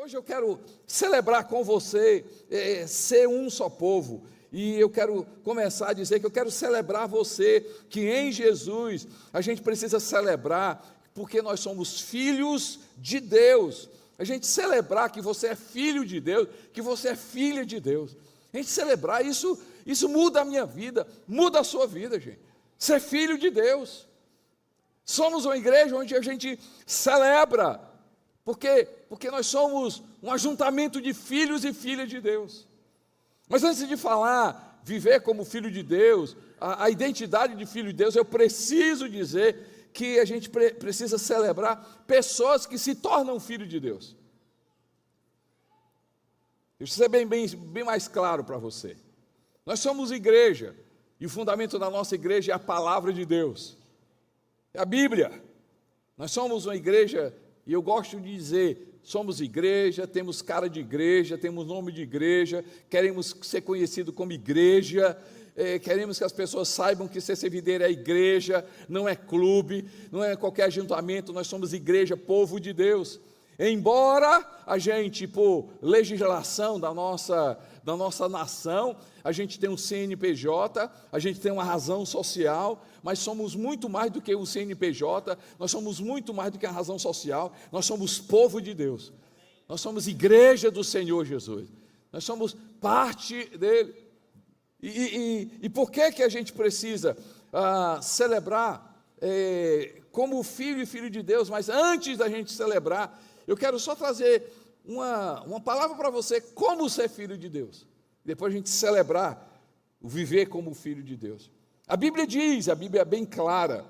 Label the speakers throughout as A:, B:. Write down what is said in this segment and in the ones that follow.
A: Hoje eu quero celebrar com você ser um só povo. E eu quero começar a dizer que eu quero celebrar você, que em Jesus a gente precisa celebrar, porque nós somos filhos de Deus. A gente celebrar que você é filho de Deus, que você é filha de Deus. A gente celebrar isso muda a minha vida, muda a sua vida, gente. Ser filho de Deus. Somos uma igreja onde a gente celebra, porque nós somos um ajuntamento de filhos e filhas de Deus. Mas antes de falar, viver como filho de Deus, a identidade de filho de Deus, eu preciso dizer que a gente precisa celebrar pessoas que se tornam filho de Deus. Isso ser bem mais claro para você. Nós somos igreja, e o fundamento da nossa igreja é a palavra de Deus, é a Bíblia. Nós somos uma igreja, e eu gosto de dizer, somos igreja, temos cara de igreja, temos nome de igreja, queremos ser conhecido como igreja, queremos que as pessoas saibam que CC Videira é igreja, não é clube, não é qualquer ajuntamento, nós somos igreja, povo de Deus. Embora a gente, por legislação da nossa nação, a gente tem um CNPJ, a gente tem uma razão social, mas somos muito mais do que o CNPJ, nós somos muito mais do que a razão social, nós somos povo de Deus, nós somos igreja do Senhor Jesus, nós somos parte dele. E por que a gente precisa celebrar como filho e filho de Deus? Mas antes da gente celebrar, eu quero só trazer uma palavra para você, como ser filho de Deus. Depois a gente celebrar o viver como filho de Deus. A Bíblia diz, a Bíblia é bem clara,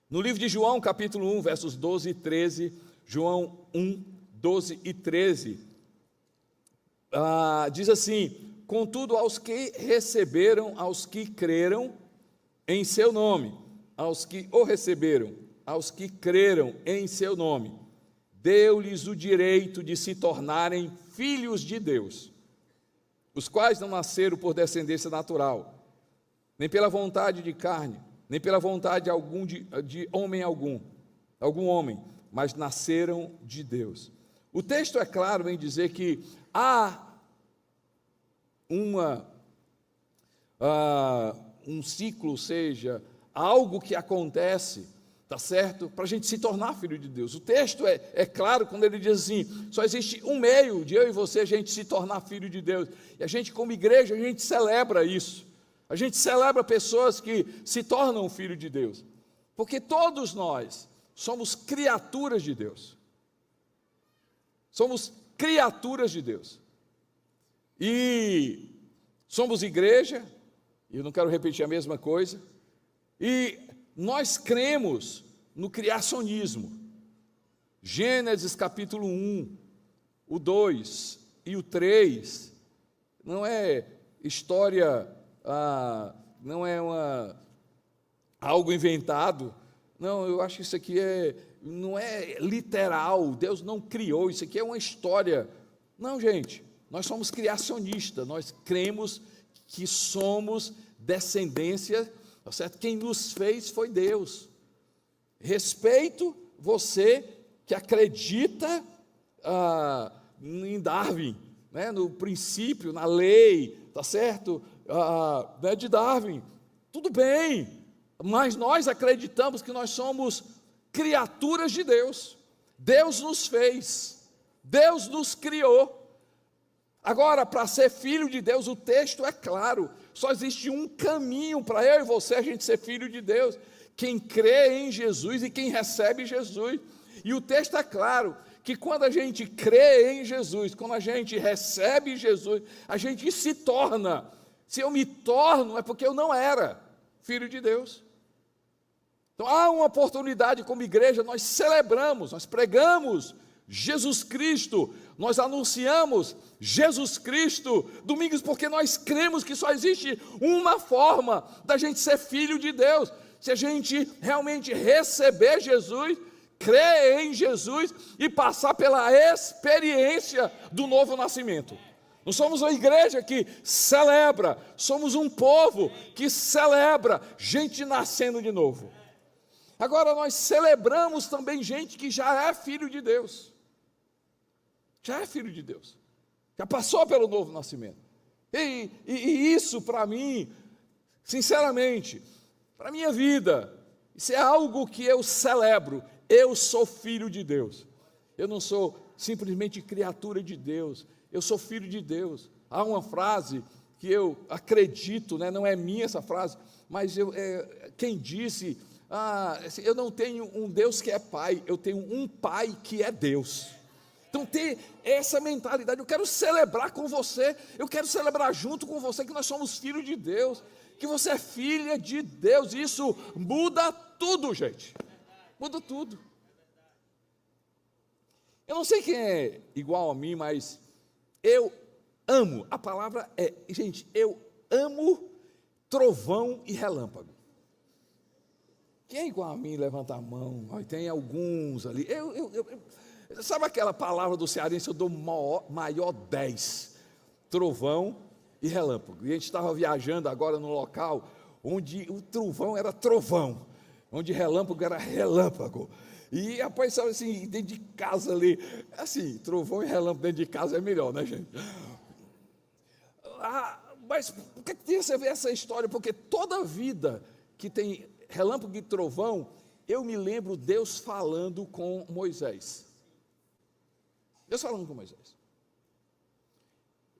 A: no livro de João, capítulo 1, versos 12 e 13, João 1, 12 e 13, diz assim: contudo, aos que receberam, aos que creram em seu nome, aos que o receberam, aos que creram em seu nome, deu-lhes o direito de se tornarem filhos de Deus, os quais não nasceram por descendência natural, nem pela vontade de carne, nem pela vontade de homem algum homem, mas nasceram de Deus. O texto é claro em dizer que há um ciclo, ou seja, algo que acontece, tá certo? Para a gente se tornar filho de Deus. O texto é claro quando ele diz assim: só existe um meio de eu e você a gente se tornar filho de Deus. E a gente, como igreja, a gente celebra isso. A gente celebra pessoas que se tornam filho de Deus. Porque todos nós somos criaturas de Deus. Somos criaturas de Deus. E somos igreja, e eu não quero repetir a mesma coisa, e nós cremos no criacionismo. Gênesis capítulo 1, o 2 e o 3, não é história, não é algo inventado, não, eu acho que isso aqui não é literal, Deus não criou, isso aqui é uma história. Não, gente, nós somos criacionistas, nós cremos que somos descendência, tá certo? Quem nos fez foi Deus. Respeito você que acredita em Darwin, né? No princípio, na lei, tá certo? Né, de Darwin, tudo bem, mas nós acreditamos que nós somos criaturas de Deus. Deus nos fez, Deus nos criou. Agora, para ser filho de Deus, o texto é claro, só existe um caminho para eu e você a gente ser filho de Deus: quem crê em Jesus e quem recebe Jesus. E o texto é claro, que quando a gente crê em Jesus, quando a gente recebe Jesus, a gente se torna. Se eu me torno, é porque eu não era filho de Deus. Então há uma oportunidade como igreja, nós celebramos, nós pregamos Jesus Cristo, nós anunciamos Jesus Cristo, domingos, porque nós cremos que só existe uma forma da gente ser filho de Deus: se a gente realmente receber Jesus, crer em Jesus e passar pela experiência do novo nascimento. Não somos uma igreja que celebra, somos um povo que celebra gente nascendo de novo. Agora nós celebramos também gente que já é filho de Deus. já é filho de Deus, já passou pelo novo nascimento. E isso para mim, sinceramente, para a minha vida, isso é algo que eu celebro. Eu sou filho de Deus, eu não sou simplesmente criatura de Deus, eu sou filho de Deus. Há uma frase que eu acredito, né, não é minha essa frase, mas quem disse, eu não tenho um Deus que é pai, eu tenho um pai que é Deus. Então ter essa mentalidade, eu quero celebrar com você, eu quero celebrar junto com você que nós somos filhos de Deus, que você é filha de Deus. Isso muda tudo, gente, muda tudo. Eu não sei quem é igual a mim, mas eu amo, a palavra gente, eu amo trovão e relâmpago. Quem é igual a mim, levanta a mão. Tem alguns ali. Sabe aquela palavra do cearense, eu dou maior 10, trovão e relâmpago. E a gente estava viajando agora no local onde o trovão era trovão, onde relâmpago era relâmpago. E rapaz, sabe assim, dentro de casa ali, assim, trovão e relâmpago dentro de casa é melhor, né, gente? Mas por que tem a ver essa história? Porque toda vida que tem relâmpago e trovão, eu me lembro Deus falando com Moisés. Deus falando com Moisés.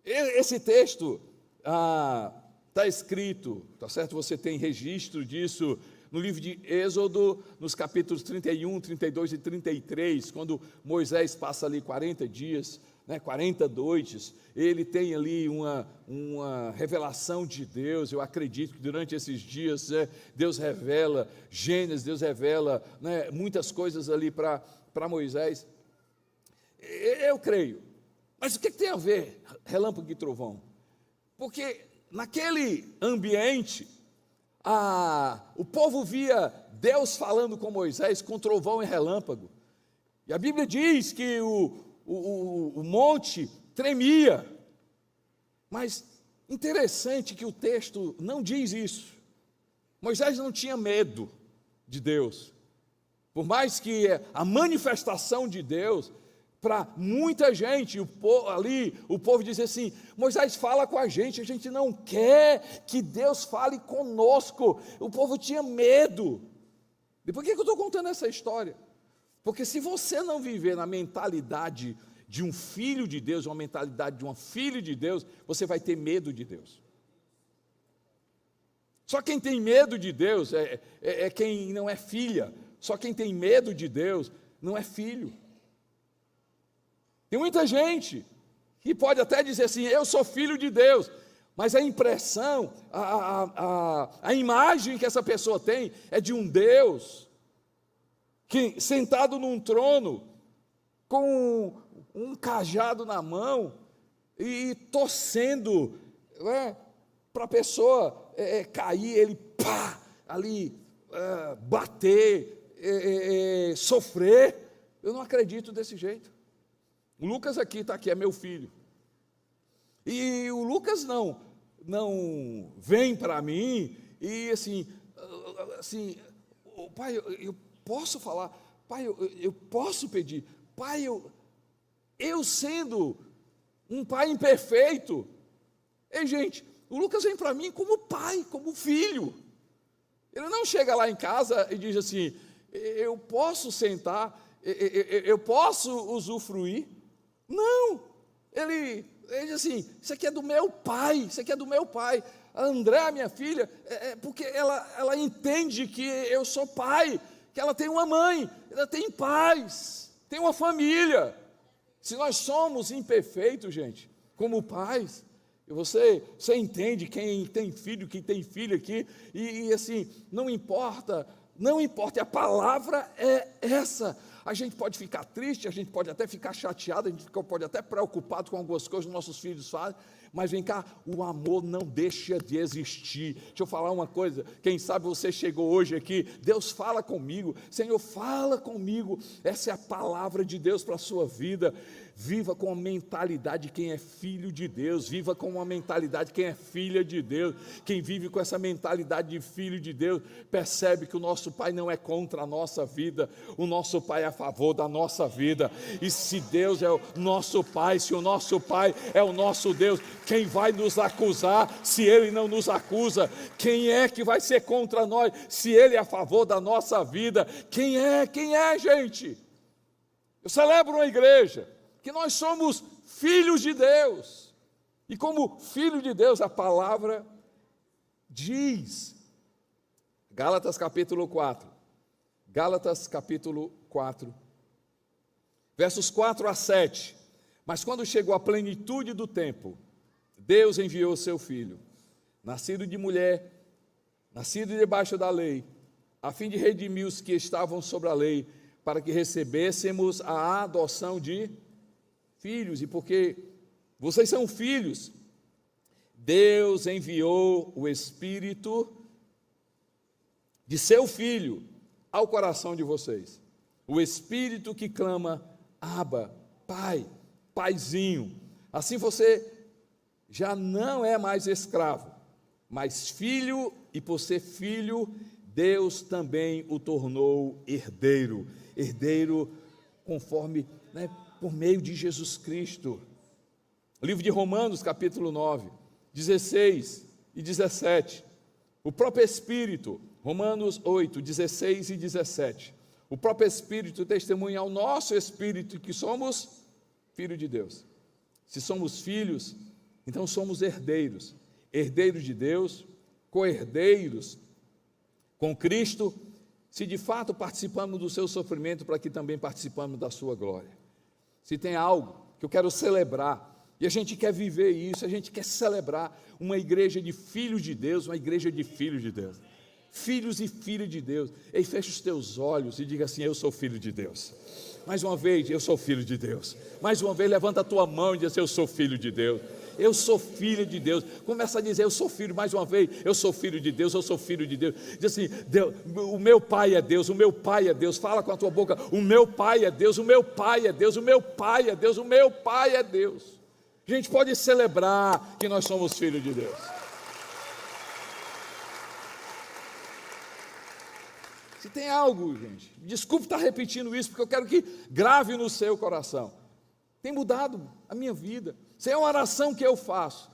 A: Esse texto está escrito, tá certo? Você tem registro disso no livro de Êxodo, nos capítulos 31, 32 e 33, quando Moisés passa ali 40 dias, 40 noites, ele tem ali uma revelação de Deus. Eu acredito que durante esses dias Deus revela Gênesis, Deus revela muitas coisas ali para Moisés. Eu creio, mas o que tem a ver relâmpago e trovão? Porque naquele ambiente, o povo via Deus falando com Moisés com trovão e relâmpago, e a Bíblia diz que o monte tremia, mas interessante que o texto não diz isso. Moisés não tinha medo de Deus, por mais que a manifestação de Deus, para muita gente, o povo diz assim: Moisés, fala com a gente não quer que Deus fale conosco. O povo tinha medo. E por que eu estou contando essa história? Porque se você não viver na mentalidade de um filho de Deus, uma mentalidade de uma filha de Deus, você vai ter medo de Deus. Só quem tem medo de Deus é quem não é filha. Só quem tem medo de Deus não é filho. Tem muita gente que pode até dizer assim: eu sou filho de Deus, mas a impressão, a imagem que essa pessoa tem é de um Deus que, sentado num trono, com um cajado na mão e torcendo para a pessoa cair, ele ali bater, sofrer. Eu não acredito desse jeito. O Lucas está aqui, é meu filho. E o Lucas não vem para mim e assim, pai, eu posso falar, pai, eu posso pedir, pai, eu sendo um pai imperfeito. Ei, gente, o Lucas vem para mim como pai, como filho. Ele não chega lá em casa e diz assim: eu posso sentar, eu posso usufruir. Não, ele diz assim: isso aqui é do meu pai, isso aqui é do meu pai. A André, minha filha, porque ela entende que eu sou pai, que ela tem uma mãe, ela tem pais, tem uma família. Se nós somos imperfeitos, gente, como pais, você entende quem tem filho, quem tem filha aqui, e assim, não importa, a palavra é essa. A gente pode ficar triste, a gente pode até ficar chateado, a gente pode até preocupado com algumas coisas que nossos filhos fazem, Mas vem cá, o amor não deixa de existir. Deixa eu falar uma coisa, quem sabe você chegou hoje aqui, Deus fala comigo, Senhor, fala comigo, essa é a palavra de Deus para a sua vida. Viva com a mentalidade de quem é filho de Deus, viva com uma mentalidade de quem é filha de Deus. Quem vive com essa mentalidade de filho de Deus, percebe que o nosso Pai não é contra a nossa vida, o nosso Pai é a favor da nossa vida. E se Deus é o nosso Pai, se o nosso Pai é o nosso Deus, quem vai nos acusar se Ele não nos acusa? Quem é que vai ser contra nós se Ele é a favor da nossa vida? Quem é, gente? Eu celebro uma igreja que nós somos filhos de Deus, e como filho de Deus, a palavra diz, Gálatas capítulo 4, versos 4 a 7, mas quando chegou a plenitude do tempo, Deus enviou o seu Filho, nascido de mulher, nascido debaixo da lei, a fim de redimir os que estavam sobre a lei, para que recebêssemos a adoção de filhos. E porque vocês são filhos, Deus enviou o Espírito de seu Filho ao coração de vocês, o Espírito que clama, Abba, Pai, Paizinho. Assim você já não é mais escravo, mas filho, e por ser filho, Deus também o tornou herdeiro, conforme, por meio de Jesus Cristo. O livro de Romanos, capítulo 9, 16 e 17, o próprio Espírito, Romanos 8, 16 e 17, o próprio Espírito testemunha ao nosso Espírito que somos filhos de Deus. Se somos filhos, então somos herdeiros, herdeiros de Deus, co-herdeiros com Cristo, se de fato participamos do seu sofrimento, para que também participamos da sua glória. Se tem algo que eu quero celebrar, e a gente quer viver isso, a gente quer celebrar uma igreja de filhos de Deus, uma igreja de filhos de Deus, filhos e filhas de Deus. Ei, fecha os teus olhos e diga assim: eu sou filho de Deus. Mais uma vez, eu sou filho de Deus. Mais uma vez, levanta a tua mão e diz assim: eu sou filho de Deus. Eu sou filho de Deus. Começa a dizer: eu sou filho. Mais uma vez: eu sou filho de Deus, eu sou filho de Deus. Diz assim: Deus, o meu Pai é Deus, o meu Pai é Deus. Fala com a tua boca: o meu Pai é Deus, o meu Pai é Deus, o meu Pai é Deus, o meu Pai é Deus. A gente pode celebrar que nós somos filhos de Deus. Se tem algo, gente, desculpe estar repetindo isso, porque eu quero que grave no seu coração. Tem mudado a minha vida. Se é uma oração que eu faço,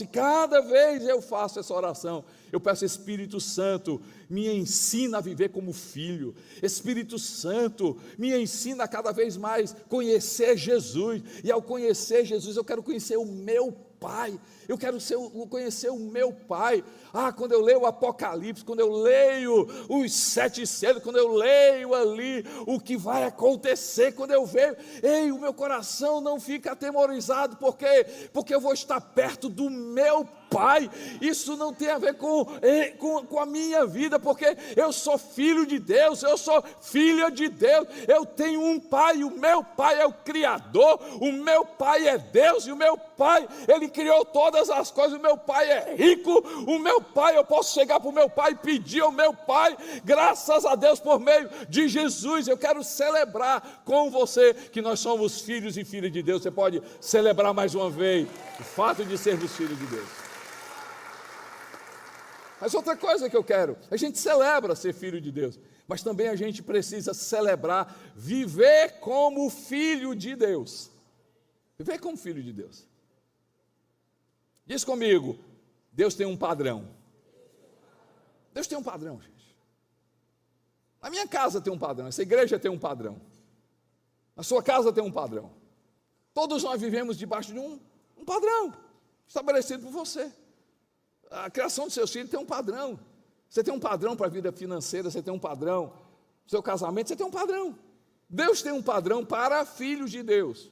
A: e cada vez eu faço essa oração, eu peço: Espírito Santo, me ensina a viver como filho. Espírito Santo, me ensina a cada vez mais conhecer Jesus, e ao conhecer Jesus, eu quero conhecer o meu Pai. Eu quero conhecer o meu Pai. Quando eu leio o Apocalipse, quando eu leio os 7 selos, quando eu leio ali o que vai acontecer, quando eu vejo, o meu coração não fica atemorizado, porque eu vou estar perto do meu Pai. Isso não tem a ver com a minha vida, porque eu sou filho de Deus, eu sou filha de Deus, eu tenho um Pai, o meu Pai é o Criador, o meu Pai é Deus, e o meu Pai, Ele criou todas as coisas. O meu Pai é rico, o meu Pai, eu posso chegar para o meu Pai e pedir ao meu Pai, graças a Deus, por meio de Jesus. Eu quero celebrar com você que nós somos filhos e filhas de Deus. Você pode celebrar mais uma vez o fato de sermos filhos de Deus. Mas outra coisa que eu quero: a gente celebra ser filho de Deus, mas também a gente precisa celebrar viver como filho de Deus. Viver como filho de Deus. Diz comigo: Deus tem um padrão. Deus tem um padrão, gente. Na minha casa tem um padrão, essa igreja tem um padrão, na sua casa tem um padrão. Todos nós vivemos debaixo de um padrão estabelecido por você. A criação dos seus filhos tem um padrão. Você tem um padrão para a vida financeira, você tem um padrão para o seu casamento, você tem um padrão. Deus tem um padrão para filhos de Deus.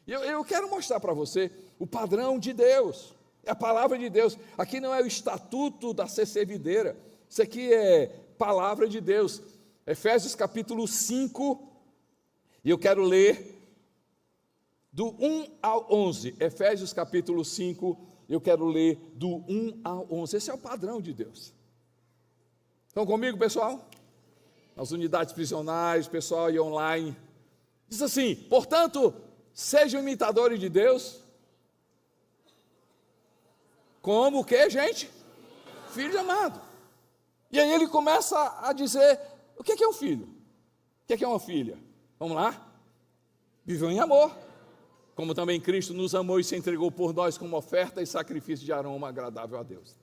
A: E eu quero mostrar para você o padrão de Deus. É a palavra de Deus. Aqui não é o estatuto da CC Videira. Isso aqui é palavra de Deus. Efésios capítulo 5. E eu quero ler do 1 ao 11, Efésios capítulo 5, eu quero ler do 1 ao 11, esse é o padrão de Deus. Estão comigo, pessoal? Nas unidades prisionais, pessoal e online, diz assim: portanto, sejam imitadores de Deus, como o que, gente? Filho amado. E aí ele começa a dizer, o que é um filho? O que é uma filha? Vamos lá? Viveu em amor, como também Cristo nos amou e se entregou por nós como oferta e sacrifício de aroma agradável a Deus.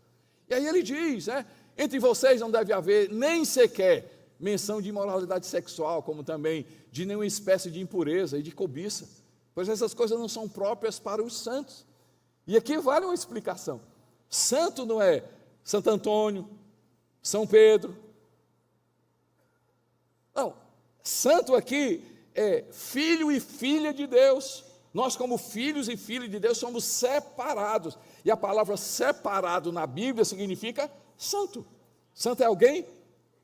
A: E aí ele diz, entre vocês não deve haver nem sequer menção de imoralidade sexual, como também de nenhuma espécie de impureza e de cobiça, pois essas coisas não são próprias para os santos. E aqui vale uma explicação. Santo não é Santo Antônio, São Pedro. Não, santo aqui é filho e filha de Deus. Nós, como filhos e filhas de Deus, somos separados. E a palavra separado na Bíblia significa santo. Santo é alguém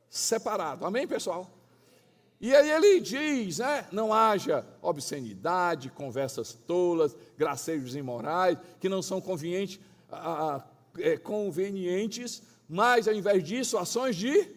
A: separado. Amém, pessoal? E aí ele diz, não haja obscenidade, conversas tolas, gracejos imorais, que não são convenientes, mas ao invés disso, ações de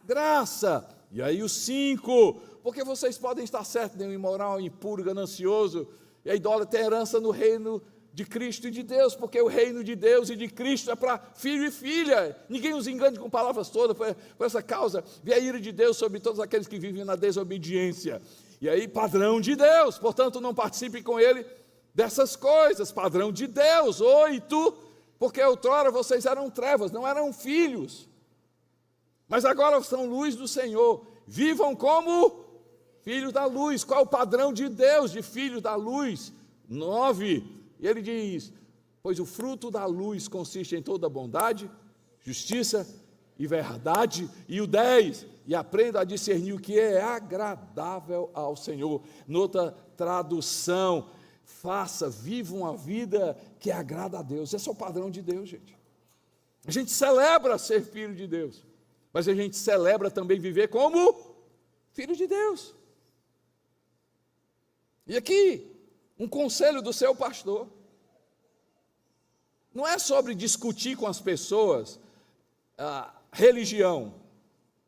A: graça. E aí o 5, porque vocês podem estar certos, nenhum imoral, impuro, ganancioso, e a idólatra é herança no reino de Cristo e de Deus, porque o reino de Deus e de Cristo é para filho e filha. Ninguém os engane com palavras todas, por essa causa, vê a ira de Deus sobre todos aqueles que vivem na desobediência. E aí, padrão de Deus, portanto, não participe com ele dessas coisas, padrão de Deus. 8, porque outrora vocês eram trevas, não eram filhos, mas agora são luz do Senhor, vivam como filhos da luz. Qual é o padrão de Deus, de filhos da luz? 9, e ele diz, pois o fruto da luz consiste em toda bondade, justiça e verdade. E o 10, e aprenda a discernir o que é agradável ao Senhor. Noutra tradução, viva uma vida que agrada a Deus. Esse é o padrão de Deus, gente. A gente celebra ser filho de Deus, mas a gente celebra também viver como filho de Deus. E aqui, um conselho do seu pastor. Não é sobre discutir com as pessoas a religião.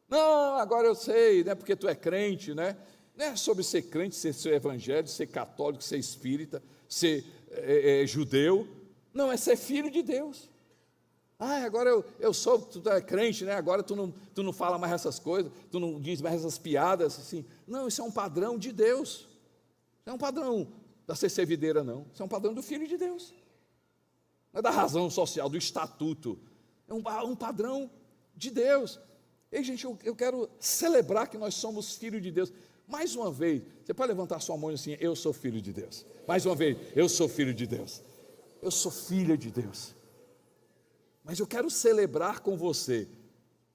A: Não, agora eu sei, né, porque tu é crente, né? Não é sobre ser crente, ser evangélico, ser católico, ser espírita, ser judeu. Não, é ser filho de Deus. Agora eu soube que tu é crente, né? Agora tu não fala mais essas coisas, tu não diz mais essas piadas, assim. Não, isso é um padrão de Deus. Não é um padrão da CC Videira, não. Isso é um padrão do Filho de Deus. Não é da razão social, do estatuto. É um padrão de Deus. Ei, gente, eu quero celebrar que nós somos filhos de Deus. Mais uma vez, você pode levantar sua mão assim, eu sou filho de Deus. Mais uma vez, eu sou filho de Deus. Eu sou filha de Deus. Mas eu quero celebrar com você.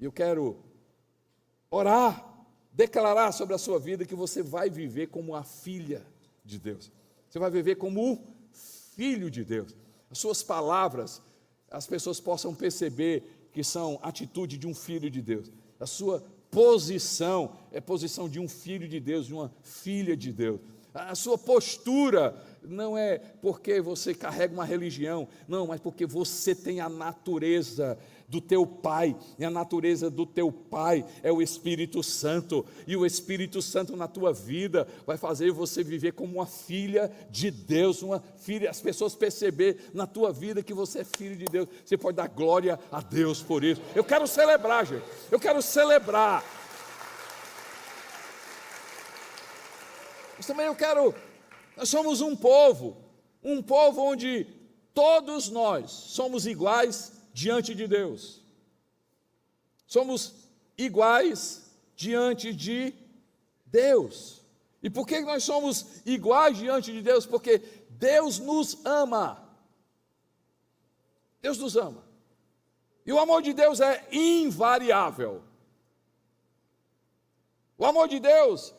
A: E eu quero orar, declarar sobre a sua vida que você vai viver como a filha de Deus. Você vai viver como o filho de Deus. As suas palavras, as pessoas possam perceber que são atitude de um filho de Deus. A sua posição é posição de um filho de Deus, de uma filha de Deus. A sua postura não é porque você carrega uma religião, não, mas porque você tem a natureza do teu Pai, e a natureza do teu Pai é o Espírito Santo, e o Espírito Santo na tua vida vai fazer você viver como uma filha de Deus, uma filha, as pessoas perceber na tua vida que você é filho de Deus, você pode dar glória a Deus por isso. Eu quero celebrar, gente, eu quero celebrar. Mas também nós somos um povo onde todos nós somos iguais diante de Deus. Somos iguais diante de Deus. E por que nós somos iguais diante de Deus? Porque Deus nos ama. Deus nos ama. E o amor de Deus é invariável. O amor de Deus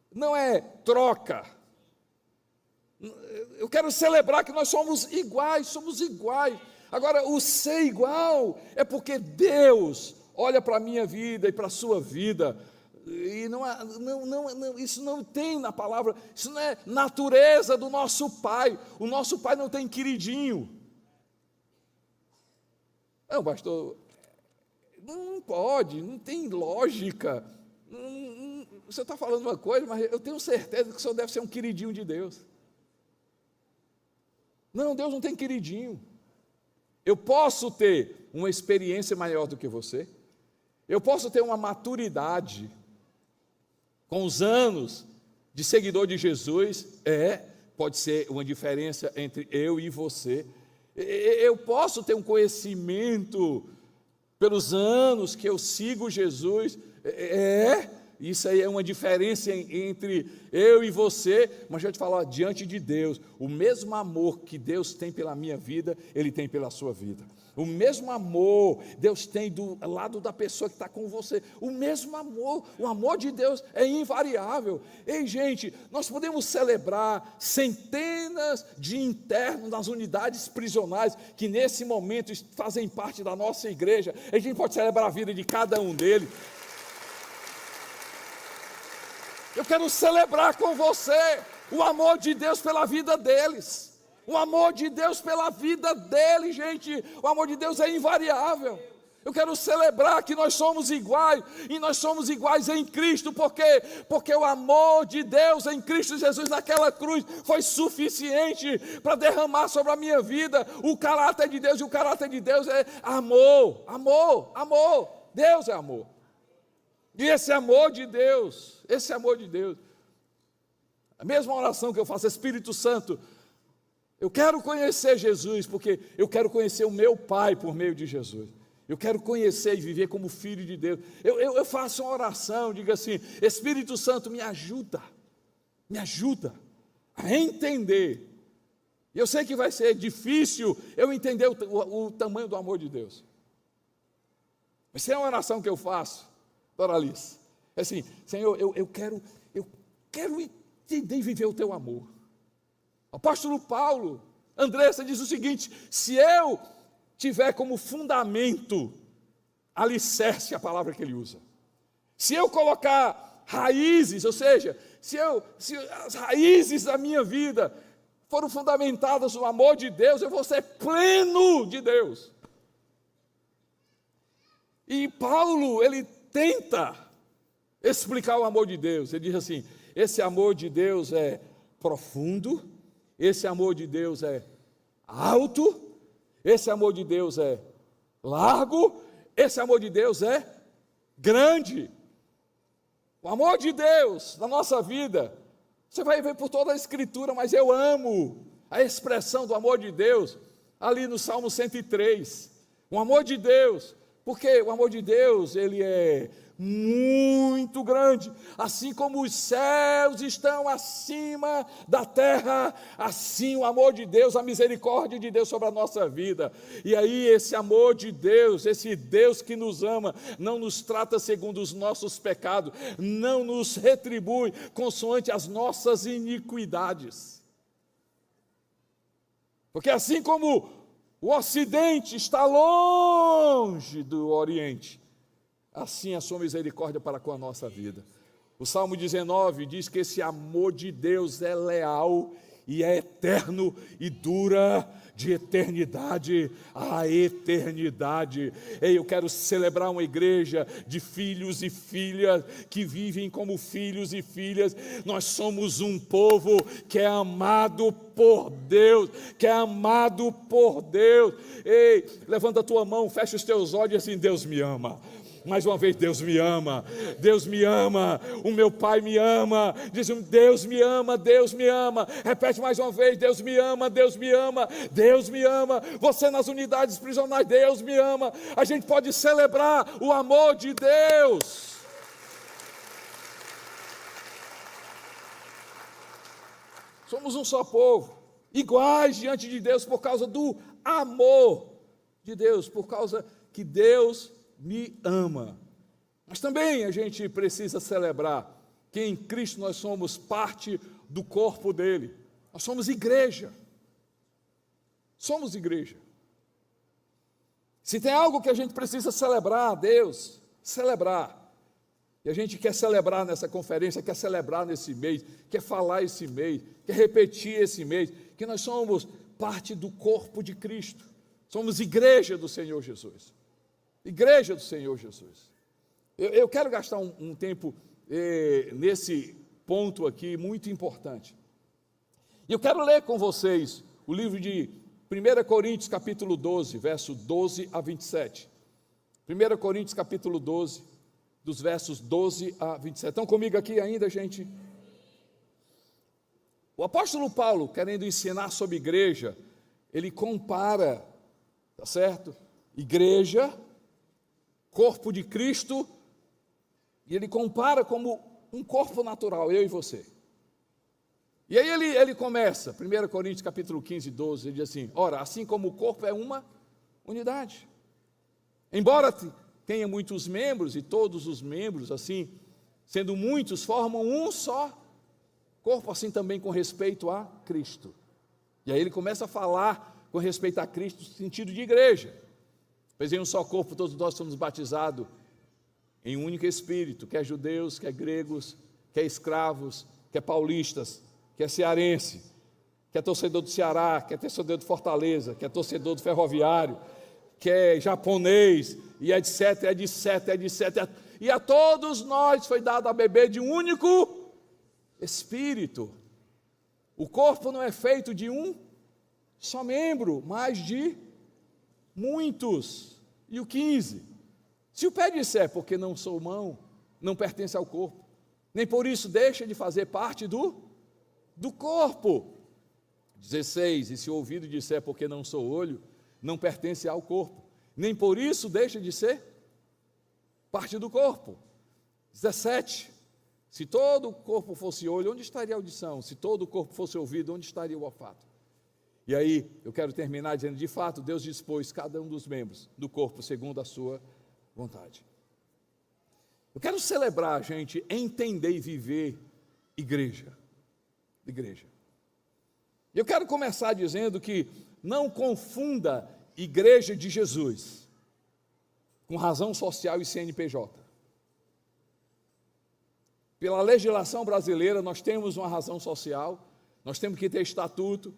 A: não é troca. Eu quero celebrar que nós somos iguais, Agora, o ser igual é porque Deus olha para a minha vida e para a sua vida E isso não tem na palavra, isso não é natureza do nosso Pai. O nosso Pai não tem queridinho. Não, pastor, não pode, não tem lógica. Você está falando uma coisa, mas eu tenho certeza que o senhor deve ser um queridinho de Deus. Não, Deus não tem queridinho. Eu posso ter uma experiência maior do que você, eu posso ter uma maturidade com os anos de seguidor de Jesus, pode ser uma diferença entre eu e você. Eu posso ter um conhecimento pelos anos que eu sigo Jesus, isso aí é uma diferença entre eu e você, mas deixa eu te falar, diante de Deus, o mesmo amor que Deus tem pela minha vida, Ele tem pela sua vida. O mesmo amor Deus tem do lado da pessoa que está com você. O mesmo amor, o amor de Deus é invariável. Ei, gente, nós podemos celebrar centenas de internos nas unidades prisionais que nesse momento fazem parte da nossa igreja. A gente pode celebrar a vida de cada um deles. Eu quero celebrar com você o amor de Deus pela vida deles. O amor de Deus pela vida dele, gente. O amor de Deus é invariável. Eu quero celebrar que nós somos iguais, e nós somos iguais em Cristo, porque o amor de Deus em Cristo Jesus naquela cruz foi suficiente para derramar sobre a minha vida o caráter de Deus, e o caráter de Deus é amor, amor, amor. Deus é amor. E esse amor de Deus, a mesma oração que eu faço, Espírito Santo, eu quero conhecer Jesus, porque eu quero conhecer o meu Pai por meio de Jesus. Eu quero conhecer e viver como filho de Deus. Eu faço uma oração, digo assim: Espírito Santo, me ajuda a entender. Eu sei que vai ser difícil eu entender o tamanho do amor de Deus. Mas é uma oração que eu faço, Doralice. É assim: Senhor, eu quero entender e viver o teu amor. O apóstolo Paulo, Andressa, diz o seguinte: se eu tiver como fundamento, alicerce, a palavra que ele usa, se eu colocar raízes, ou seja, se as raízes da minha vida foram fundamentadas no amor de Deus, eu vou ser pleno de Deus. E Paulo, ele tenta explicar o amor de Deus. Ele diz assim: esse amor de Deus é profundo, esse amor de Deus é alto, esse amor de Deus é largo, esse amor de Deus é grande. O amor de Deus na nossa vida, você vai ver por toda a Escritura, mas eu amo a expressão do amor de Deus ali no Salmo 103. O amor de Deus, porque o amor de Deus, ele é muito grande, assim como os céus estão acima da terra, assim o amor de Deus, a misericórdia de Deus sobre a nossa vida. E aí esse amor de Deus, esse Deus que nos ama, não nos trata segundo os nossos pecados, não nos retribui consoante as nossas iniquidades, porque assim como o Ocidente está longe do Oriente, assim a sua misericórdia para com a nossa vida. O Salmo 19 diz que esse amor de Deus é leal e é eterno e dura de eternidade a eternidade. Ei, eu quero celebrar uma igreja de filhos e filhas que vivem como filhos e filhas. Nós somos um povo que é amado por Deus, Ei, levanta a tua mão, fecha os teus olhos e assim: Deus me ama. Mais uma vez, Deus me ama, o meu Pai me ama. Diz: Deus me ama. Repete mais uma vez: Deus me ama. Você nas unidades prisionais, Deus me ama. A gente pode celebrar o amor de Deus. Somos um só povo, iguais diante de Deus por causa do amor de Deus, por causa que Deus me ama. Mas também a gente precisa celebrar que em Cristo nós somos parte do corpo dele. Nós somos igreja. Se tem algo que a gente precisa celebrar a Deus, E a gente quer celebrar nessa conferência, quer celebrar nesse mês, quer falar esse mês, quer repetir esse mês, que nós somos parte do corpo de Cristo. Somos igreja do Senhor Jesus. Igreja do Senhor Jesus. Eu quero gastar um tempo nesse ponto aqui muito importante. E eu quero ler com vocês o livro de 1 Coríntios capítulo 12, verso 12 a 27. 1 Coríntios capítulo 12, dos versos 12 a 27. Estão comigo aqui ainda, gente? O apóstolo Paulo, querendo ensinar sobre igreja, ele compara, tá certo? Igreja, corpo de Cristo, e ele compara como um corpo natural, eu e você. E aí ele começa, 1 Coríntios capítulo 15, 12, ele diz assim: ora, assim como o corpo é uma unidade, embora tenha muitos membros, e todos os membros, assim, sendo muitos, formam um só corpo, assim também com respeito a Cristo. E aí ele começa a falar com respeito a Cristo, no sentido de igreja. Pois em um só corpo todos nós somos batizados em um único Espírito, quer judeus, quer gregos, quer escravos, quer paulistas, quer cearense, quer torcedor do Ceará, quer torcedor do Fortaleza, quer torcedor do Ferroviário, quer japonês, e etc, etc, etc. E a todos nós foi dado a beber de um único Espírito. O corpo não é feito de um só membro, mas de muitos. E o 15. Se o pé disser, porque não sou mão, não pertence ao corpo, nem por isso deixa de fazer parte do corpo. 16. E se o ouvido disser, porque não sou olho, não pertence ao corpo, nem por isso deixa de ser parte do corpo. 17. Se todo o corpo fosse olho, onde estaria a audição? Se todo o corpo fosse ouvido, onde estaria o olfato? E aí, eu quero terminar dizendo, de fato, Deus dispôs cada um dos membros do corpo segundo a sua vontade. Eu quero celebrar, gente, entender e viver igreja. Igreja. Eu quero começar dizendo que não confunda igreja de Jesus com razão social e CNPJ. Pela legislação brasileira, nós temos uma razão social, nós temos que ter estatuto,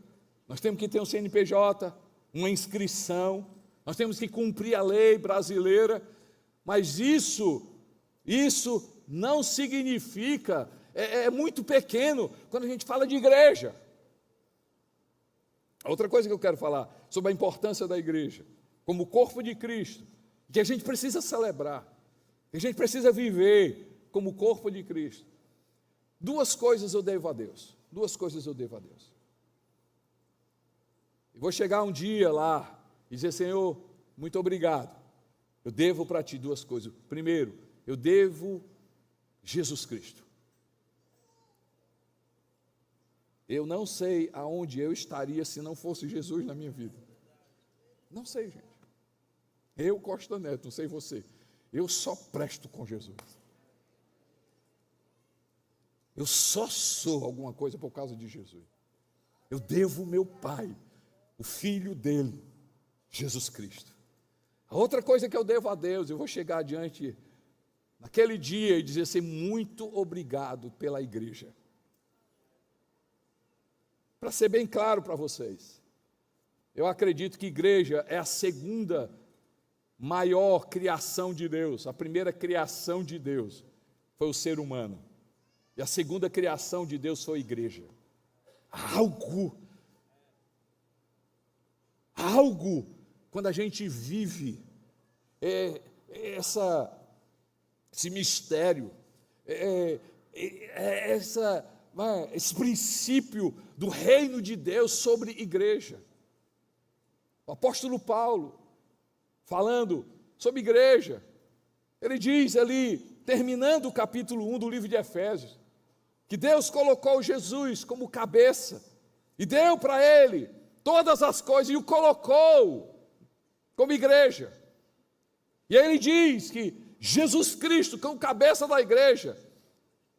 A: nós temos que ter um CNPJ, uma inscrição, nós temos que cumprir a lei brasileira, mas isso não significa, é muito pequeno quando a gente fala de igreja. Outra coisa que eu quero falar sobre a importância da igreja, como corpo de Cristo, que a gente precisa celebrar, que a gente precisa viver como corpo de Cristo. Duas coisas eu devo a Deus. Eu vou chegar um dia lá e dizer, Senhor, muito obrigado. Eu devo para ti duas coisas. Primeiro, eu devo Jesus Cristo. Eu não sei aonde eu estaria se não fosse Jesus na minha vida. Não sei, gente. Eu, Costa Neto, não sei você. Eu só presto com Jesus. Eu só sou alguma coisa por causa de Jesus. Eu devo meu Pai, o Filho dele, Jesus Cristo. A outra coisa que eu devo a Deus, eu vou chegar adiante naquele dia e dizer assim, muito obrigado pela igreja. Para ser bem claro para vocês, eu acredito que igreja é a segunda maior criação de Deus. A primeira criação de Deus foi o ser humano. E a segunda criação de Deus foi a igreja. Algo, quando a gente vive esse mistério, esse princípio do reino de Deus sobre igreja. O apóstolo Paulo, falando sobre igreja, ele diz ali, terminando o capítulo 1 do livro de Efésios, que Deus colocou Jesus como cabeça, e deu para ele todas as coisas, e o colocou como igreja. E aí ele diz que Jesus Cristo, como cabeça da igreja,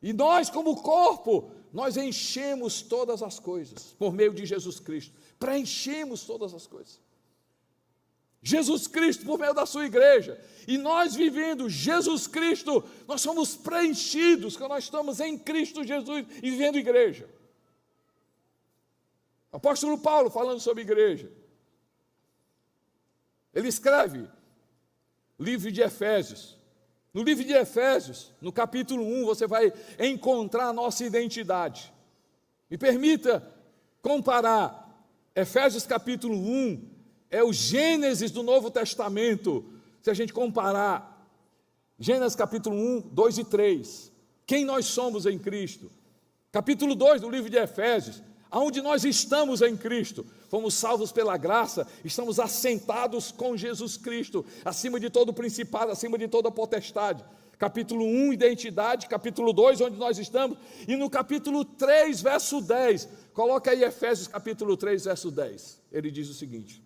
A: e nós como corpo, nós enchemos todas as coisas, por meio de Jesus Cristo, preenchemos todas as coisas. Jesus Cristo por meio da sua igreja. E nós vivendo Jesus Cristo, nós somos preenchidos quando nós estamos em Cristo Jesus e vivendo igreja. Apóstolo Paulo falando sobre igreja. Ele escreve livro de Efésios. No livro de Efésios, no capítulo 1, você vai encontrar a nossa identidade. Me permita comparar. Efésios capítulo 1 é o Gênesis do Novo Testamento. Se a gente comparar Gênesis capítulo 1, 2 e 3, quem nós somos em Cristo. Capítulo 2 do livro de Efésios, aonde nós estamos em Cristo, fomos salvos pela graça, estamos assentados com Jesus Cristo, acima de todo principado, acima de toda potestade. Capítulo 1, identidade. Capítulo 2, onde nós estamos. E no capítulo 3, verso 10, coloca aí Efésios capítulo 3, verso 10. Ele diz o seguinte: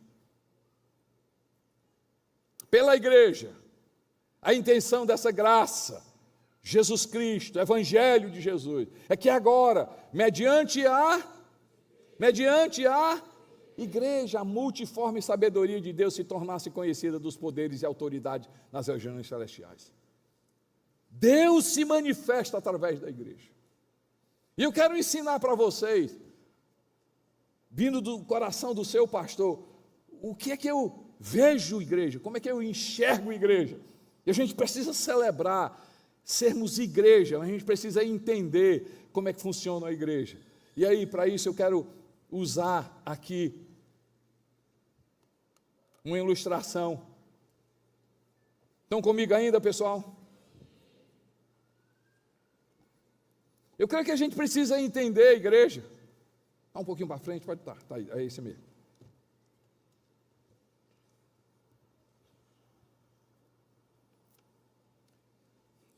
A: pela igreja, a intenção dessa graça, Jesus Cristo, Evangelho de Jesus, é que agora, mediante a igreja, a multiforme sabedoria de Deus se tornasse conhecida dos poderes e autoridade nas regiões celestiais. Deus se manifesta através da igreja. E eu quero ensinar para vocês, vindo do coração do seu pastor, o que é que eu vejo igreja, como é que eu enxergo igreja. E a gente precisa celebrar, sermos igreja, a gente precisa entender como é que funciona a igreja. E aí, para isso, eu quero usar aqui uma ilustração. Estão comigo ainda, pessoal? Eu creio que a gente precisa entender a igreja. Está um pouquinho para frente, pode estar, tá aí, é esse mesmo.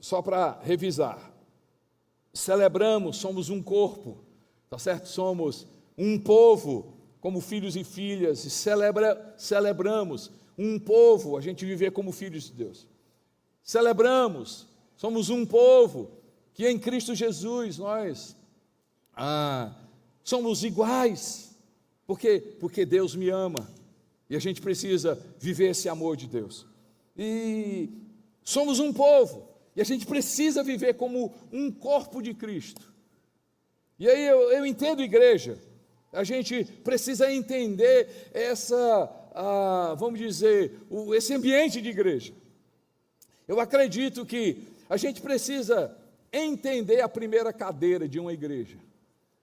A: Só para revisar, celebramos, somos um corpo, tá certo? Somos um povo, como filhos e filhas, e celebramos um povo, a gente viver como filhos de Deus. Celebramos, somos um povo, que em Cristo Jesus nós somos iguais, porque Deus me ama, e a gente precisa viver esse amor de Deus. E somos um povo, e a gente precisa viver como um corpo de Cristo. E aí eu entendo igreja, a gente precisa entender vamos dizer, esse ambiente de igreja. Eu acredito que a gente precisa entender a primeira cadeira de uma igreja.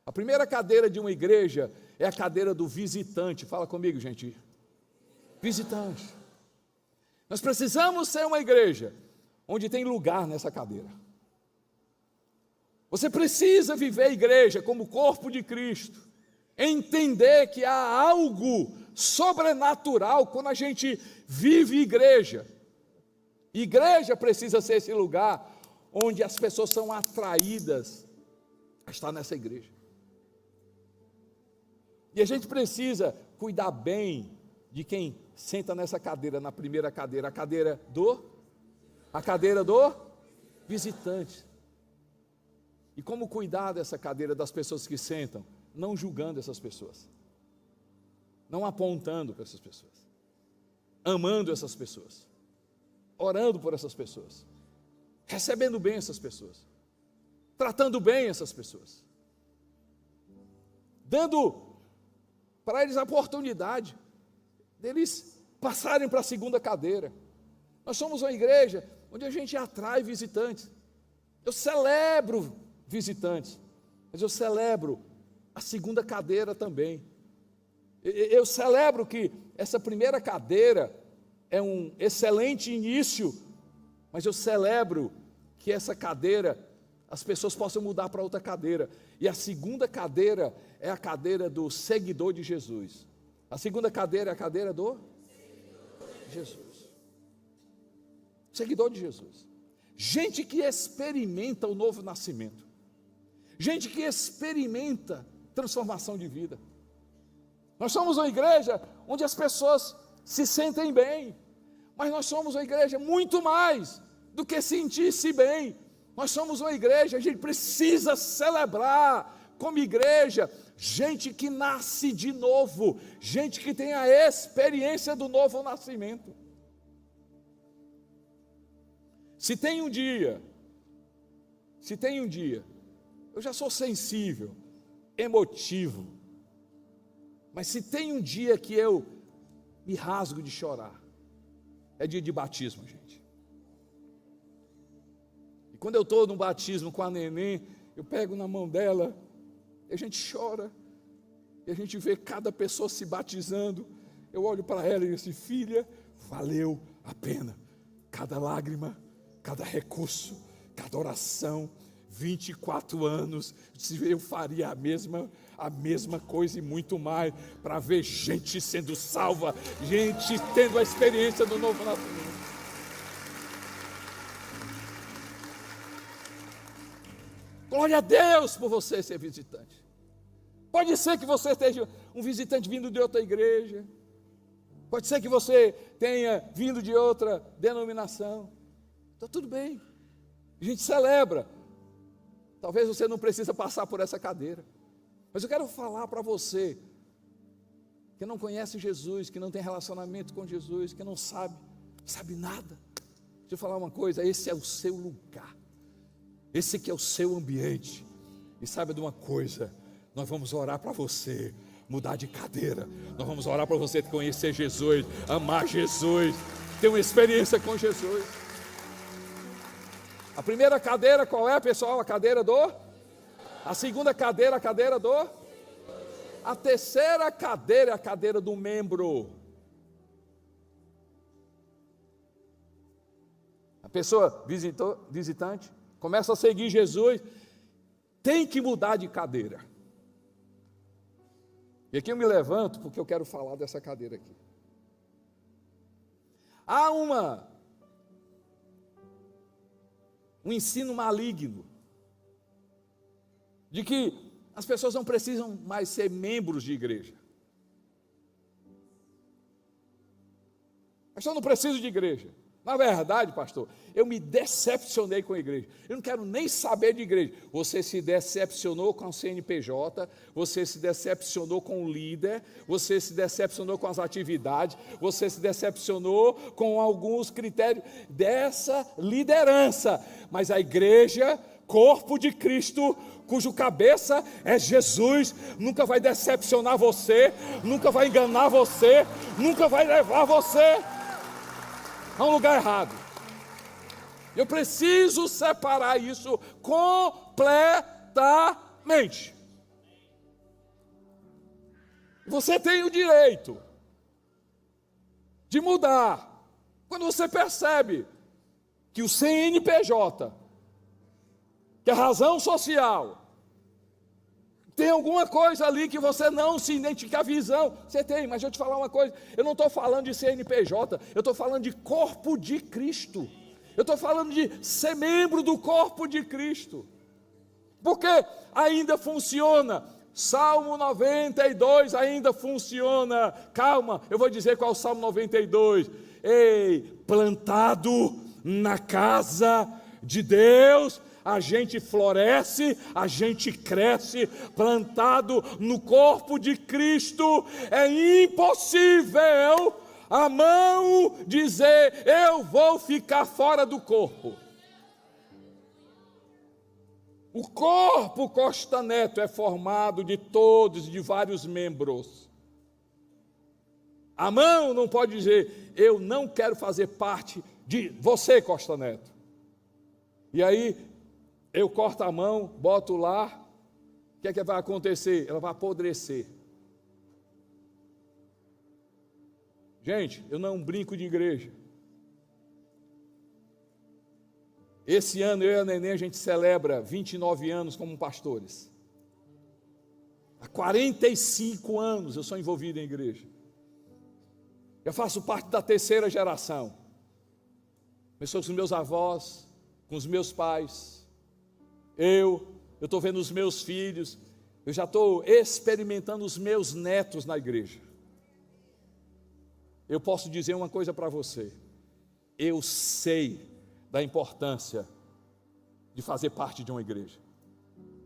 A: A primeira cadeira de uma igreja é a cadeira do visitante. Fala comigo, gente. Visitante. Nós precisamos ser uma igreja onde tem lugar nessa cadeira. Você precisa viver a igreja como corpo de Cristo, entender que há algo sobrenatural quando a gente vive igreja. Igreja precisa ser esse lugar onde as pessoas são atraídas a estar nessa igreja. E a gente precisa cuidar bem de quem senta nessa cadeira, na primeira cadeira, a cadeira do visitante. E como cuidar dessa cadeira das pessoas que sentam? Não julgando essas pessoas, não apontando para essas pessoas, amando essas pessoas, orando por essas pessoas, recebendo bem essas pessoas, tratando bem essas pessoas, dando para eles a oportunidade deles passarem para a segunda cadeira. Nós somos uma igreja onde a gente atrai visitantes. Eu celebro visitantes, mas eu celebro a segunda cadeira também. Eu celebro que essa primeira cadeira é um excelente início, mas eu celebro que essa cadeira, as pessoas possam mudar para outra cadeira. E a segunda cadeira é a cadeira do seguidor de Jesus. A segunda cadeira é a cadeira do Jesus. Seguidor de Jesus. Gente que experimenta o novo nascimento. Gente que experimenta transformação de vida. Nós somos uma igreja onde as pessoas se sentem bem, mas nós somos uma igreja muito mais do que sentir-se bem. Nós somos uma igreja, a gente precisa celebrar como igreja, gente que nasce de novo, gente que tem a experiência do novo nascimento. Se tem um dia, eu já sou sensível, emotivo, mas se tem um dia que eu me rasgo de chorar, é dia de batismo, gente. E quando eu estou no batismo com a neném, eu pego na mão dela, e a gente chora, e a gente vê cada pessoa se batizando. Eu olho para ela e digo assim: filha, valeu a pena, cada lágrima, cada recurso, cada oração. 24 anos, eu faria a mesma coisa e muito mais, para ver gente sendo salva, gente tendo a experiência do novo nascimento. Glória a Deus por você ser visitante. Pode ser que você esteja um visitante vindo de outra igreja, pode ser que você tenha vindo de outra denominação, está tudo bem, a gente celebra. Talvez você não precisa passar por essa cadeira, mas eu quero falar para você que não conhece Jesus, que não tem relacionamento com Jesus, que não sabe nada. Deixa eu falar uma coisa: esse é o seu lugar, esse que é o seu ambiente. E sabe de uma coisa, nós vamos orar para você mudar de cadeira, nós vamos orar para você conhecer Jesus, amar Jesus, ter uma experiência com Jesus. A primeira cadeira qual é, pessoal? A cadeira do? A segunda cadeira, a cadeira do? A terceira cadeira é a cadeira do membro. A pessoa visitante começa a seguir Jesus, tem que mudar de cadeira. E aqui eu me levanto porque eu quero falar dessa cadeira aqui. Há um ensino maligno de que as pessoas não precisam mais ser membros de igreja. Pastor, eu não preciso de igreja. Na verdade, pastor, eu me decepcionei com a igreja. Eu não quero nem saber de igreja. Você se decepcionou com o CNPJ, você se decepcionou com o líder, você se decepcionou com as atividades, você se decepcionou com alguns critérios dessa liderança. Mas a igreja, corpo de Cristo, cujo cabeça é Jesus, nunca vai decepcionar você, nunca vai enganar você, nunca vai levar você a um lugar errado. Eu preciso separar isso completamente. Você tem o direito de mudar quando você percebe que o CNPJ, que a razão social, tem alguma coisa ali que você não se identifica, a visão, você tem, mas deixa eu te falar uma coisa, eu não estou falando de CNPJ, eu estou falando de corpo de Cristo, eu estou falando de ser membro do corpo de Cristo, porque ainda funciona, Salmo 92 ainda funciona, calma, eu vou dizer qual é o Salmo 92, ei, plantado na casa de Deus, a gente floresce, a gente cresce, plantado no corpo de Cristo. É impossível a mão dizer: eu vou ficar fora do corpo. O corpo Costa Neto é formado de todos, de vários membros. A mão não pode dizer: eu não quero fazer parte de você, Costa Neto. E aí eu corto a mão, boto lá, o que é que vai acontecer? Ela vai apodrecer. Gente, eu não brinco de igreja. Esse ano eu e a Neném, a gente celebra 29 anos como pastores. Há 45 anos eu sou envolvido em igreja. Eu faço parte da terceira geração. Começou com os meus avós, com os meus pais. Eu estou vendo os meus filhos, eu já estou experimentando os meus netos na igreja. Eu posso dizer uma coisa para você, eu sei da importância de fazer parte de uma igreja,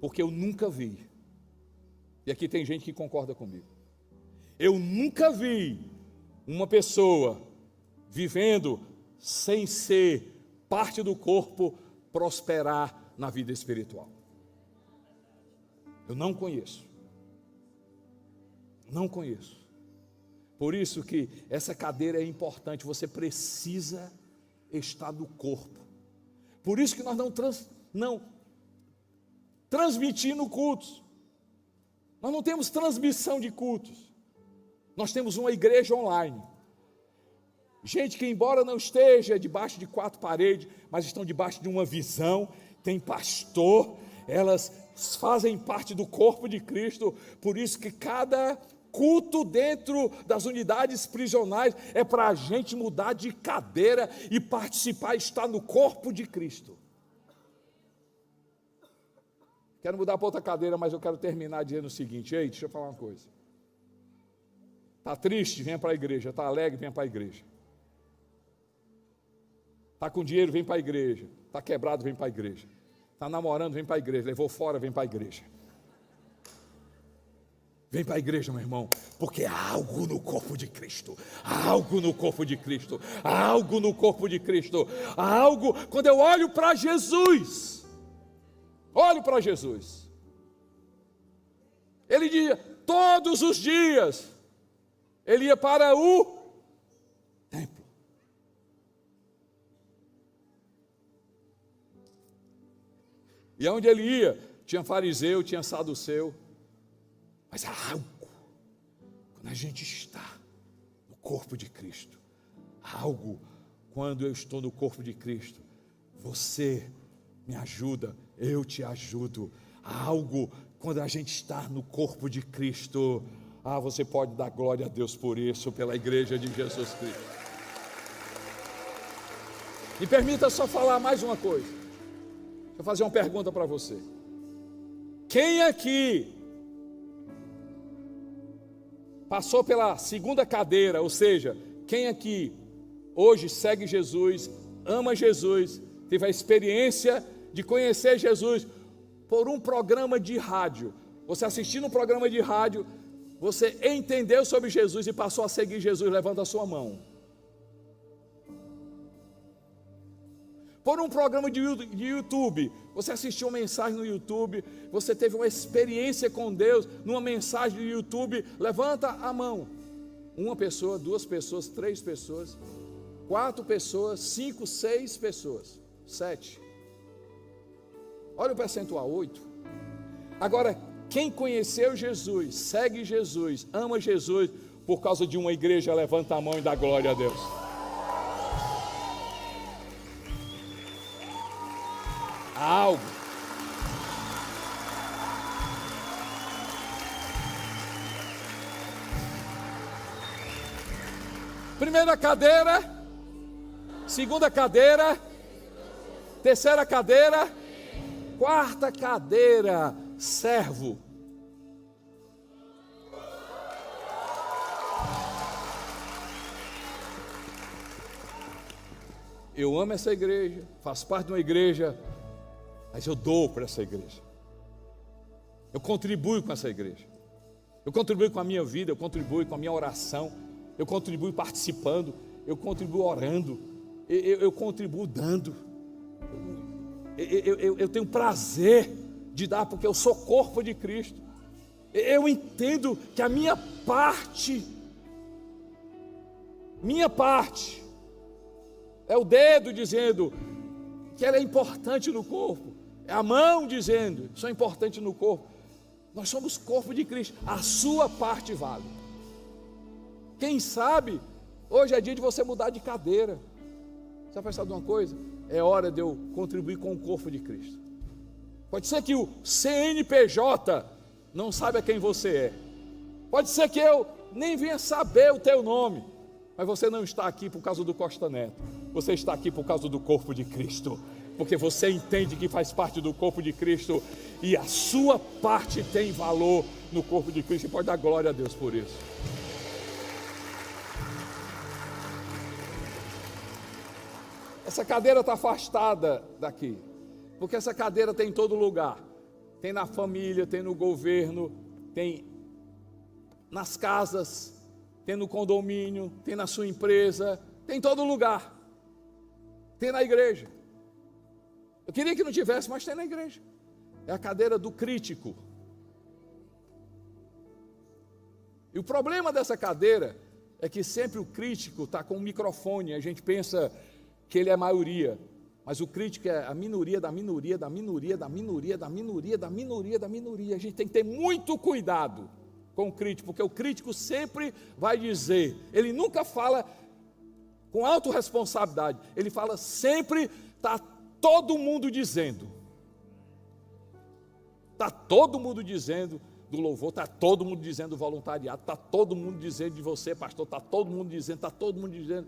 A: porque eu nunca vi E aqui tem gente que concorda comigo. Eu nunca vi uma pessoa vivendo sem ser parte do corpo prosperar na vida espiritual. Eu não conheço. Não conheço. Por isso que essa cadeira é importante, você precisa estar no corpo. Por isso que nós não transmitindo cultos. Nós não temos transmissão de cultos. Nós temos uma igreja online. Gente que embora não esteja debaixo de 4 paredes, mas estão debaixo de uma visão, tem pastor, elas fazem parte do corpo de Cristo. Por isso que cada culto dentro das unidades prisionais é para a gente mudar de cadeira e participar, estar no corpo de Cristo. Quero mudar para outra cadeira, mas eu quero terminar dizendo o seguinte: ei, deixa eu falar uma coisa. Está triste? Venha para a igreja. Está alegre? Venha para a igreja. Está com dinheiro? Vem para a igreja. Está quebrado? Vem para a igreja. Está namorando? Vem para a igreja. Levou fora? Vem para a igreja. Vem para a igreja, meu irmão, porque há algo no corpo de Cristo, há algo no corpo de Cristo, há algo no corpo de Cristo, há algo. Quando eu olho para Jesus, ele ia todos os dias, ele ia para o templo. E aonde ele ia, tinha fariseu, tinha saduceu. Mas há algo, quando a gente está no corpo de Cristo, há algo, quando eu estou no corpo de Cristo, você me ajuda, eu te ajudo. Há algo, quando a gente está no corpo de Cristo, você pode dar glória a Deus por isso, pela igreja de Jesus Cristo. Me permita só falar mais uma coisa. Deixa eu fazer uma pergunta para você. Quem aqui passou pela segunda cadeira, ou seja, quem aqui hoje segue Jesus, ama Jesus, teve a experiência de conhecer Jesus por um programa de rádio? Você assistindo um programa de rádio, você entendeu sobre Jesus e passou a seguir Jesus? Levanta a sua mão. Por um programa de YouTube, você assistiu uma mensagem no YouTube, você teve uma experiência com Deus numa mensagem do YouTube? Levanta a mão. 1 pessoa, 2 pessoas, 3 pessoas, 4 pessoas, 5, 6 pessoas, 7. Olha o percentual, 8. Agora, quem conheceu Jesus, segue Jesus, ama Jesus por causa de uma igreja, levanta a mão e dá glória a Deus. Há algo. Primeira cadeira, segunda cadeira, terceira cadeira, quarta cadeira, servo. Eu amo essa igreja, faço parte de uma igreja, mas eu dou para essa igreja. Eu contribuo com essa igreja. Eu contribuo com a minha vida, eu contribuo com a minha oração, eu contribuo participando, eu contribuo orando, eu contribuo dando. Eu tenho prazer de dar, porque eu sou corpo de Cristo. Eu entendo que a minha parte é o dedo dizendo que ela é importante no corpo, é a mão dizendo que sou importante no corpo. Nós somos corpo de Cristo, a sua parte vale. Quem sabe hoje é dia de você mudar de cadeira. Você vai pensar de uma coisa? É hora de eu contribuir com o corpo de Cristo. Pode ser que o CNPJ não saiba quem você é. Pode ser que eu nem venha saber o teu nome. Mas você não está aqui por causa do Costa Neto. Você está aqui por causa do corpo de Cristo. Porque você entende que faz parte do corpo de Cristo. E a sua parte tem valor no corpo de Cristo. E pode dar glória a Deus por isso. Essa cadeira está afastada daqui. Porque essa cadeira tem em todo lugar. Tem na família, tem no governo, tem nas casas, tem no condomínio, tem na sua empresa, tem em todo lugar, tem na igreja. Eu queria que não tivesse, mas tem na igreja. É a cadeira do crítico. E o problema dessa cadeira é que sempre o crítico está com um microfone, a gente pensa que ele é a maioria, mas o crítico é a minoria da minoria, da minoria, da minoria, da minoria, da minoria, da minoria. A gente tem que ter muito cuidado com o crítico, porque o crítico sempre vai dizer, ele nunca fala com autorresponsabilidade, ele fala sempre, está todo mundo dizendo. Está todo mundo dizendo do louvor, está todo mundo dizendo do voluntariado, está todo mundo dizendo de você, pastor, está todo mundo dizendo, está todo mundo dizendo.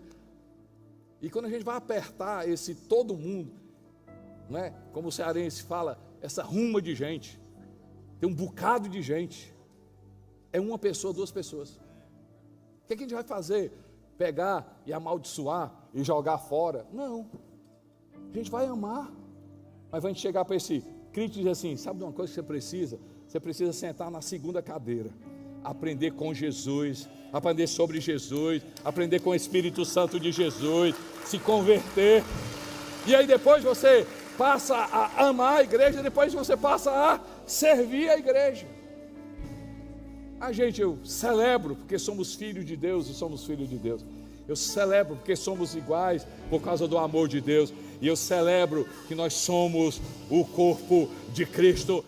A: E quando a gente vai apertar esse todo mundo, não é? Como o cearense fala, essa ruma de gente, tem um bocado de gente, é uma pessoa, duas pessoas. O que a gente vai fazer? Pegar e amaldiçoar e jogar fora? Não, a gente vai amar, mas vai chegar para esse crítico e dizer assim, sabe de uma coisa que você precisa? Você precisa sentar na segunda cadeira, aprender com Jesus, aprender sobre Jesus, aprender com o Espírito Santo de Jesus, se converter, e aí depois você passa a amar a igreja, depois você passa a servir a igreja. Gente, eu celebro porque somos filhos de Deus e somos filhos de Deus. Eu celebro porque somos iguais por causa do amor de Deus, e eu celebro que nós somos o corpo de Cristo.